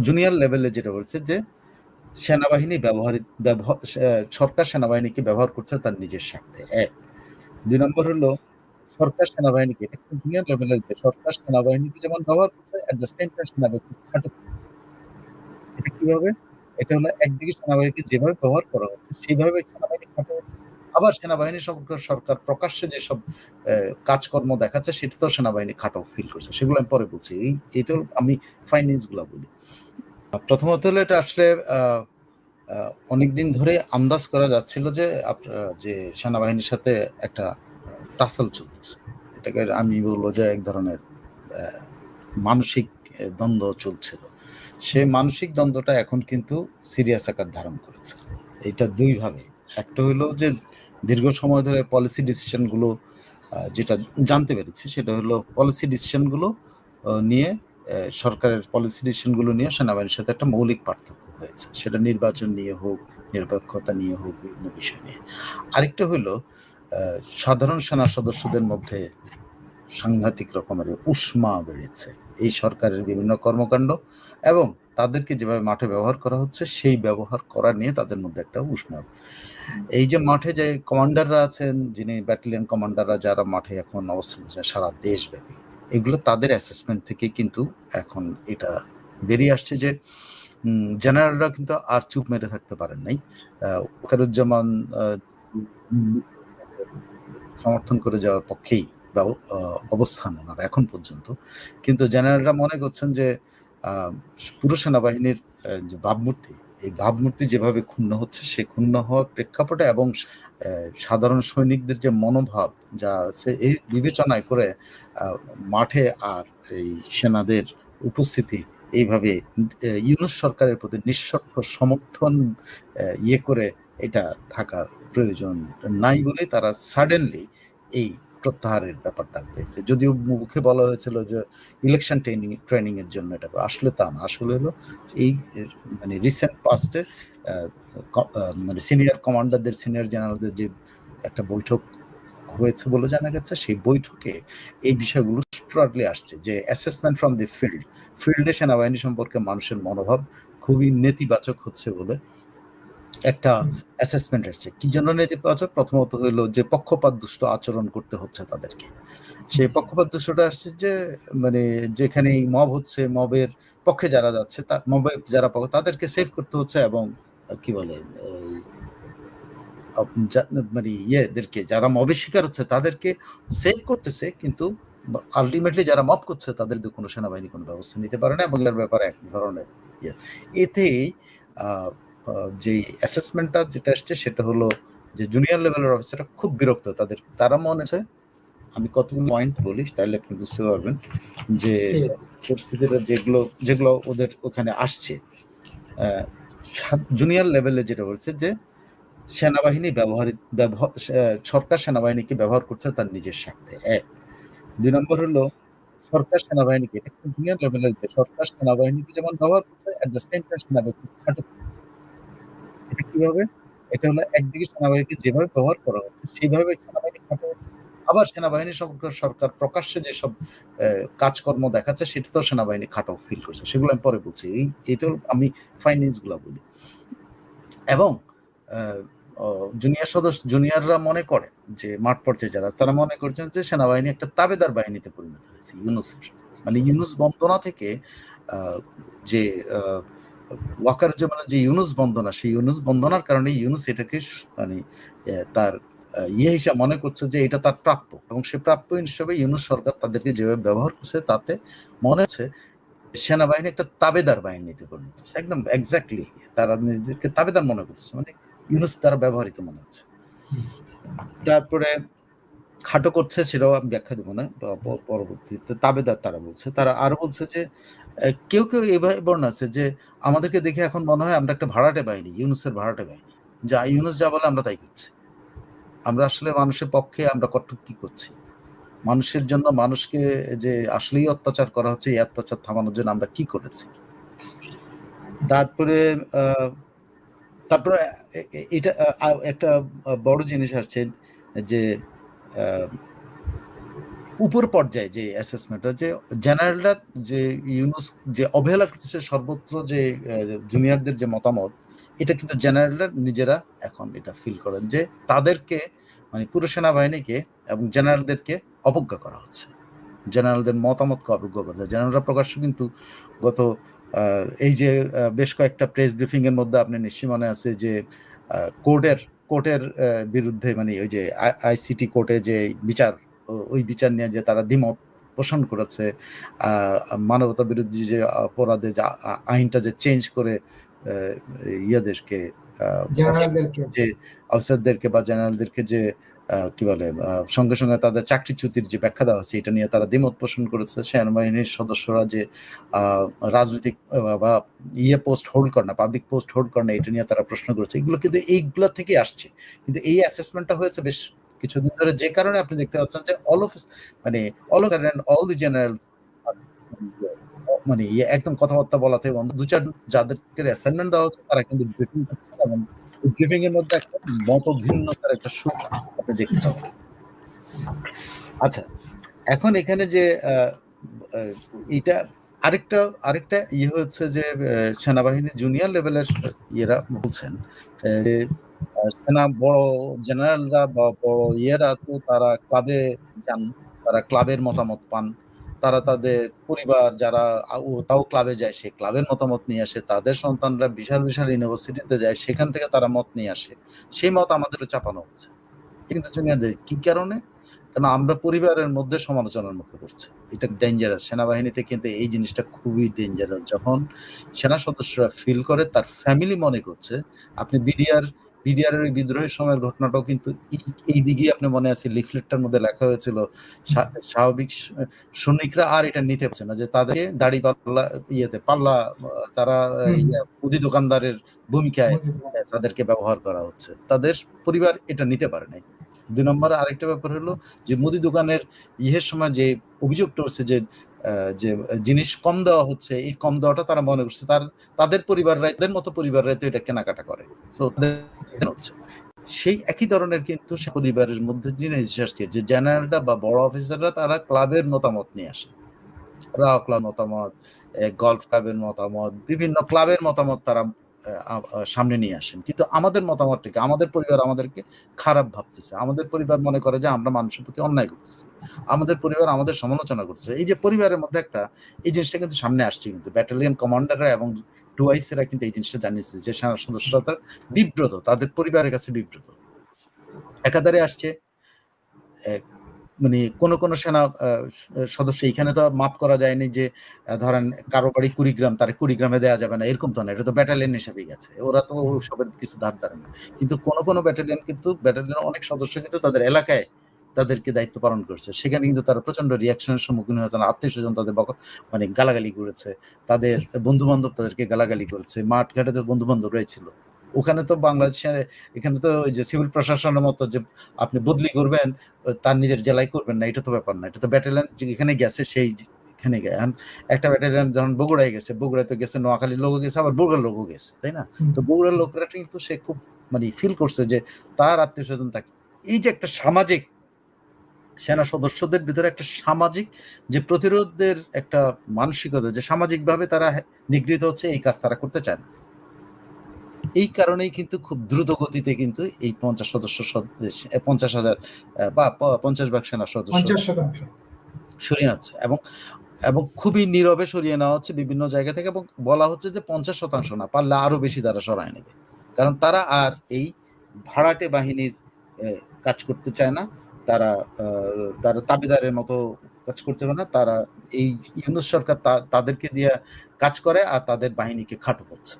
Junior লেভেলে যেটা বলছে যে সেনাবাহিনী সরকার সেনাবাহিনীকে ব্যবহার করছে তার নিজের স্বার্থে। ১ ২ নম্বর হলো সরকার সেনাবাহিনীকে, এটা কিন্তু জুনিয়র লেভেলের, যে সরকার সেনাবাহিনীকে যেমন ব্যবহার করছে, এট দ্য সেম টাইম সেনাবাহিনীকে খাটো করতেছে। এটা কিভাবে? এটা হলো একদিকে সেনাবাহিনীকে যেভাবে ব্যবহার করা হচ্ছে সেইভাবে সেনাবাহিনী খাটো হচ্ছে। আবার সেনাবাহিনী সরকার প্রকাশ্যে যেসব অ্যা কাজকর্ম দেখাচ্ছে সেটাতেও সেনাবাহিনী খাটো ফিল করছে। সেগুলো আমি পরে বলছি। এটা হলো, আমি ফাইন্ডিংস গুলা বলি। প্রথমত হলো এটা আসলে আ আ অনেকদিন ধরে আন্দাজ করা যাচ্ছিল যে যে সেনাবাহিনীর সাথে একটা টাসল চলতেছে। এটাকে আমি বলব যে এক ধরনের অ্যা মানসিক দ্বন্দ্ব চলছিল। সেই মানসিক দ্বন্দ্বটা এখন কিন্তু সিরিয়াস আকার ধারণ করেছে। এইটা ২ ভাবে। একটা হইলো যে দীর্ঘ সময় ধরে পলিসি ডিসিশন গুলো যেটা জানতে পেরেছি সেটা হলো পলিসি ডিসিশন গুলো নিয়ে সরকারের পলিসি ডিসিশন গুলো নিয়ে সেনাবাহিনীর সাথে একটা মৌলিক পার্থক্য হয়েছে। সেটা নির্বাচন নিয়ে হোক, নিরপেক্ষতা নিয়ে হোক, বিভিন্ন বিষয় নিয়ে। আরেকটা হইলো আ সাধারণ সেনা সদস্যদের মধ্যে সাংঘাতিক রকমের উষ্মা বেড়েছে। এই সরকারের বিভিন্ন কর্মকাণ্ড এবং তাদেরকে যেভাবে মাঠে ব্যবহার করা হচ্ছে, সেই ব্যবহার করা নিয়ে তাদের মধ্যে একটা উষ্মা। এই যে মাঠে যে কমান্ডাররা আছেন, যিনি ব্যাটালিয়ন কমান্ডাররা যারা মাঠে এখন অবস্থান করছেন সারা দেশব্যাপী, এগুলো তাদের অ্যাসেসমেন্ট থেকেই কিন্তু এখন এটা বেরিয়ে আসছে যে জেনারেলরা কিন্তু আর চুপ মেরে থাকতে পারেন নাই। ওয়াকারুজ্জামান সমর্থন করে যাওয়ার পক্ষেই অবস্থান ওনার এখন পর্যন্ত। কিন্তু জেনারেলরা মনে করছেন যে আ পুরো সেনাবাহিনীর যে ভাবমূর্তি, এই ভাবমূর্তি যেভাবে ক্ষুণ্ণ হচ্ছে, সে ক্ষুণ্ণ হওয়ার প্রেক্ষাপটে এবং সাধারণ সৈনিকদের যে মনোভাব যা আছে, এই বিবেচনায় করে আ মাঠে আর এই সেনাদের উপস্থিতি এইভাবে ইউনূস সরকারের প্রতি নিঃশর্ত সমর্থন করে এটা থাকার প্রয়োজন নাই বলেই তারা সাডেনলি এই প্রত্যাহারের ব্যাপারটা পেয়েছে। যদিও মুখে বলা হয়েছিল যে ইলেকশন ট্রেনিং এর জন্য এটা আসলে তা না। আসলে হলো এই মানে রিসেন্ট পাস্টে মানে সিনিয়র কমান্ডারদের, সিনিয়র জেনারেলদের যে একটা বৈঠক হয়েছে বলে জানা গেছে, সেই বৈঠকে এই বিষয়গুলো স্ট্রংলি আসছে যে অ্যাসেসমেন্ট ফ্রম দি ফিল্ডে সেনাবাহিনী সম্পর্কে মানুষের মনোভাব খুবই নেতিবাচক হচ্ছে বলে একটা অ্যাসেসমেন্ট আসছে। কি জন্য নেতিবাচক? প্রথমত হইলো যে পক্ষপাতদুষ্ট আচরণ করতে হচ্ছে তাদেরকে। সেই পক্ষপাতদুষ্টটা আসছে যে মানে যেখানেই মব হচ্ছে, মবের পক্ষে যারা যাচ্ছে, মবের যারা তাদেরকে সেভ করতে হচ্ছে এবং কি বলে এই মানে ইয়েদেরকে যারা মবের শিকার হচ্ছে তাদেরকে সেভ করতেছে, কিন্তু আল্টিমেটলি যারা মব করছে তাদের কোনো সেনাবাহিনী কোনো ব্যবস্থা নিতে পারে না এবং এর ব্যাপারে এক ধরনের ইয়ে। এতেই যে অ্যাসেসমেন্টটা যেটা আসছে সেটা হলো যে জুনিয়র লেভেলের অফিসাররা খুব বিরক্ত। তারা মনে হচ্ছে, আমি কতগুলো পয়েন্ট বলি তাহলে আপনি বুঝতে পারবেন যে পরিস্থিতিটা যেগুলো ওদের ওখানে আসছে। জুনিয়র লেভেলে যেটা বলছে যে সেনাবাহিনী সরকার সেনাবাহিনীকে ব্যবহার করছে তার নিজের স্বার্থে। ১ ২ নম্বর হলো সরকার সেনাবাহিনীকে, এটা কিন্তু জুনিয়র লেভেলের, যে সরকার সেনাবাহিনীকে যেমন ব্যবহার করছে, এট দ্য সেম টাইম সেনাবাহিনীকে খাটো করতেছে। এটা কিভাবে? এটা হলো একদিকে সেনাবাহিনীকে যেভাবে ব্যবহার করা হচ্ছে সেইভাবে সেনাবাহিনী খাটো হচ্ছে। আবার সেনাবাহিনী সরকার প্রকাশ্যে যেসব কাজকর্ম দেখাচ্ছে সেটাতেও সেনাবাহিনী খাটো ফিল করছে। সেগুলো আমি পরে বলছি। এটা হলো, আমি ফাইন্ডিংস গুলা বলি। এবং আ অ জুনিয়ররা মনে করেন যে মাঠ পর্যায়ে যারা, তারা মনে করছেন যে সেনাবাহিনী একটা তাবেদার বাহিনীতে পরিণত হয়েছে ইউনূসের। মানে ইউনূস বন্দনা থেকে আ যে আ ওয়াকারুজ্জামানের যে ইউনূস বন্দনা, সেই ইউনূস বন্দনার কারণে ইউনূস এটাকে মানে তার হিসাব মনে করছে যে এটা তার প্রাপ্য এবং সে প্রাপ্য হিসেবে ইউনূস সরকার তাদেরকে যেভাবে ব্যবহার করছে তাতে মনে হচ্ছে সেনাবাহিনী একটা তাবেদার বাহিনীতে পরিণত হচ্ছে। একদম এক্সাক্টলি তারা নিজেদেরকে তাবেদার মনে করছে। মানে ইউনূস দ্বারা ব্যবহৃত মনে হচ্ছে। তারপরে খাটো করছে সেটাও আমি ব্যাখ্যা দেব না। পরবর্তীতে তাবেদার তারা বলছে। তারা আরো বলছে যে কেউ এভাবে বর্ণনা আছে যে আমাদেরকে দেখে এখন মনে হয় আমরা একটা ভাড়াটে বাহিনী, ইউনূসের ভাড়াটে বাহিনী। ইউনূস যা বলে আমরা তাই করছি। আমরা আসলে মানুষের পক্ষে আমরা কটূক্তি করছি। মানুষের জন্য মানুষকে যে আসলেই অত্যাচার করা হচ্ছে, এই অত্যাচার থামানোর জন্য আমরা কি করেছি? তারপরে আ তারপরে এটা একটা বড় জিনিস আসছে যে আ উপর পর্যায়ে যে অ্যাসেসমেন্টটা যে জেনারেলরা যে ইউনুস যে অবহেলা করতেছে সর্বত্র যে জুনিয়রদের যে মতামত, এটা কিন্তু জেনারেলরা নিজেরা এখন এটা ফিল করেন যে তাদেরকে মানে পুরো সেনাবাহিনীকে এবং জেনারেলদেরকে অবজ্ঞা করা হচ্ছে, জেনারেলদের মতামতকে অবজ্ঞা করা হচ্ছে। জেনারেলরা প্রকাশ্য কিন্তু গত এই যে বেশ কয়েকটা প্রেস ব্রিফিং এর মধ্যে আপনি নিশ্চয়ই মনে আছে যে কোর্টের কোর্টের বিরুদ্ধে মানে ওই যে আইসিটি কোর্টে যে বিচার, ওই বিচার নিয়ে যে তারা দ্বিমত পোষণ করেছে, মানবতা বিরোধী যে অপরাধে যে আইনটা যে চেঞ্জ করে ইয়াদেরকে যে অফিসারদেরকে বা জেনারেলদেরকে যে কি বলে সঙ্গে সঙ্গে তাদের চাকরিচ্যুতির যে ব্যাখ্যা দেওয়া হচ্ছে, এটা নিয়ে তারা দ্বিমত পোষণ করেছে। সেনাবাহিনীর সদস্যরা যে রাজনৈতিক বা পোস্ট হোল্ড করে না, পাবলিক পোস্ট হোল্ড করে না, এটা নিয়ে তারা প্রশ্ন করেছে। এগুলো কিন্তু এইগুলা থেকে আসছে, কিন্তু এই অ্যাসেসমেন্টটা হয়েছে বেশ কিছুদিন ধরে, যে কারণে আপনি দেখতে পাচ্ছেন যে অল দি জেনারেল মানে একদম কথাবার্তা বলাতে দু চার যাদেরকে অ্যাসাইনমেন্ট দেওয়া হচ্ছে তারা কিন্তু ব্রিফিং করছে, এবং ব্রিফিং এর মধ্যে একটা মত ভিন্নতার একটা সুর আপনি দেখতে পাবেন। আচ্ছা, এখন এখানে যে এটা আরেকটা ইয়ে হচ্ছে যে সেনাবাহিনীর জুনিয়র লেভেলের ইয়েরা বলছেন যে সেনা বড় জেনারেলরা বা বড় ইয়েরা তো তারা ক্লাবে যান, তারা ক্লাবের মতামত পান, তারা তাদের পরিবার যারা তাও ক্লাবে যায়, সেই ক্লাবের মতামত নিয়ে আসে, তাদের সন্তানরা বিশাল বিশাল ইউনিভার্সিটিতে যায়, সেখান থেকে তারা মত নিয়ে আসে, সেই মত আমাদেরও চাপানো হচ্ছে। কিন্তু জুনিয়রদের কি কারণে? কারণ আমরা পরিবারের মধ্যে সমালোচনার মুখে পড়ছি। এটা ডেঞ্জারাস। সেনাবাহিনীতে কিন্তু এই জিনিসটা খুবই ডেঞ্জারাস। যখন সেনা সদস্যরা ফিল করে তার ফ্যামিলি মনে করছে, আপনি বিডিআর এর বিদ্রোহের সময়ের ঘটনাটাও কিন্তু এই দিকেই আপনি মনে আছে লিফলেটটার মধ্যে লেখা হয়েছিল স্বাভাবিক সৈনিকরা আর এটা নিতে পারছে না, যে তাদেরকে দাড়ি পাল্লা পাল্লা তারা মুদি দোকানদারের ভূমিকায় তাদেরকে ব্যবহার করা হচ্ছে। তাদের পরিবার এটা নিতে পারে নাই। ২ নম্বর আরেকটা ব্যাপার হলো যে মুদি দোকানের ইয়ের সময় যে অভিযোগটা হচ্ছে যে জিনিস কম দেওয়া হচ্ছে, এই কম দেওয়াটা তারা মনে করছে তাদের পরিবাররা, এদের মতো পরিবাররাই তো এটা কেনাকাটা করে। তো সেই একই ধরনের কিন্তু পরিবারের মধ্যে জিনিস আসছে যে জেনারেলরা বা বড় অফিসাররা তারা ক্লাবের মতামত নিয়ে আসে, রাও ক্লাব মতামত, গলফ ক্লাবের মতামত, বিভিন্ন ক্লাবের মতামত তারা সামনে নিয়ে আসেন। কিন্তু আমাদের মতামতটাকে, আমাদের পরিবার আমাদেরকে খারাপ ভাবতেছে, আমাদের পরিবার মনে করে যে আমরা মানুষের প্রতি অন্যায় করতেছি, আমাদের পরিবার আমাদের সমালোচনা করছে। এই যে পরিবারের মধ্যে একটা এই জিনিসটা কিন্তু সামনে আসছে, কিন্তু ব্যাটালিয়ন কমান্ডাররা এবং টুআইসিরা কিন্তু এই জিনিসটা জানিয়েছে যে সেনা সদস্যরা তার বিব্রত, তাদের পরিবারের কাছে বিব্রত। একাধারে আসছে মানে কোন সেনা সদস্য, এখানে তো মাপ করা যায়নি যে ধরেন কারো বাড়ি কুড়িগ্রাম, তার কুড়িগ্রামে দেওয়া যাবে না, এরকম তো না, এটা তো ব্যাটালিয়ন হিসাবেই গেছে, ওরা তো সবের কিছু ধার ধারে না। কিন্তু কোন ব্যাটালিয়ন কিন্তু ব্যাটালিয়নের অনেক সদস্য কিন্তু তাদের এলাকায় তাদেরকে দায়িত্ব পালন করছে, সেখানে কিন্তু তারা প্রচন্ড রিয়াকশনের সম্মুখীন হয়েছে, আত্মীয় স্বজন তাদের মানে গালাগালি করেছে, তাদের বন্ধু বান্ধব তাদেরকে গালাগালি করেছে, মাঠ ঘাটে তো বন্ধু বান্ধবরাই ছিল। ওখানে তো বাংলাদেশের এখানে তো ওই যে সিভিল প্রশাসনের মতো যে আপনি বদলি করবেন তার নিজের জেলায় করবেন না, এটা তো ব্যাপার না। এটা তো ব্যাটালিয়ন যেখানে গেছে সেই এখানে একটা ব্যাটালিয়ন যখন বগুড়ায় গেছে, বগুড়ায় তো গেছে, নোয়াখালীর লোকও গেছে, আবার বগুড়ার লোকও গেছে, তাই না? তো বগুড়ার লোকরা কিন্তু সে খুব মানে ফিল করছে যে তার আত্মীয় স্বজন তাকে, এই যে একটা সামাজিক সেনা সদস্যদের ভিতরে একটা সামাজিক যে প্রতিরোধের একটা মানসিকতা, যে সামাজিকভাবে তারা নিগৃহীত হচ্ছে, এই কাজ তারা করতে চায় না। এই কারণেই কিন্তু খুব দ্রুত গতিতে কিন্তু এই ৫০ সদস্য ৫০,০০০ বা ৫০ ভাগ সেনা সদস্য সরিয়ে নেওয়া হচ্ছে, এবং খুবই নীরবে সরিয়ে নেওয়া হচ্ছে বিভিন্ন জায়গা থেকে, এবং বলা হচ্ছে যে ৫০% না, পারলে আরো বেশি তারা সরায় নেবে। কারণ তারা আর এই ভাড়াটে বাহিনীর কাজ করতে চায় না, তারা তাবেদারের মতো কাজ করতে পারে না, তারা এই ইউনূস সরকার তাদেরকে দিয়ে কাজ করে আর তাদের বাহিনীকে খাটো করছে।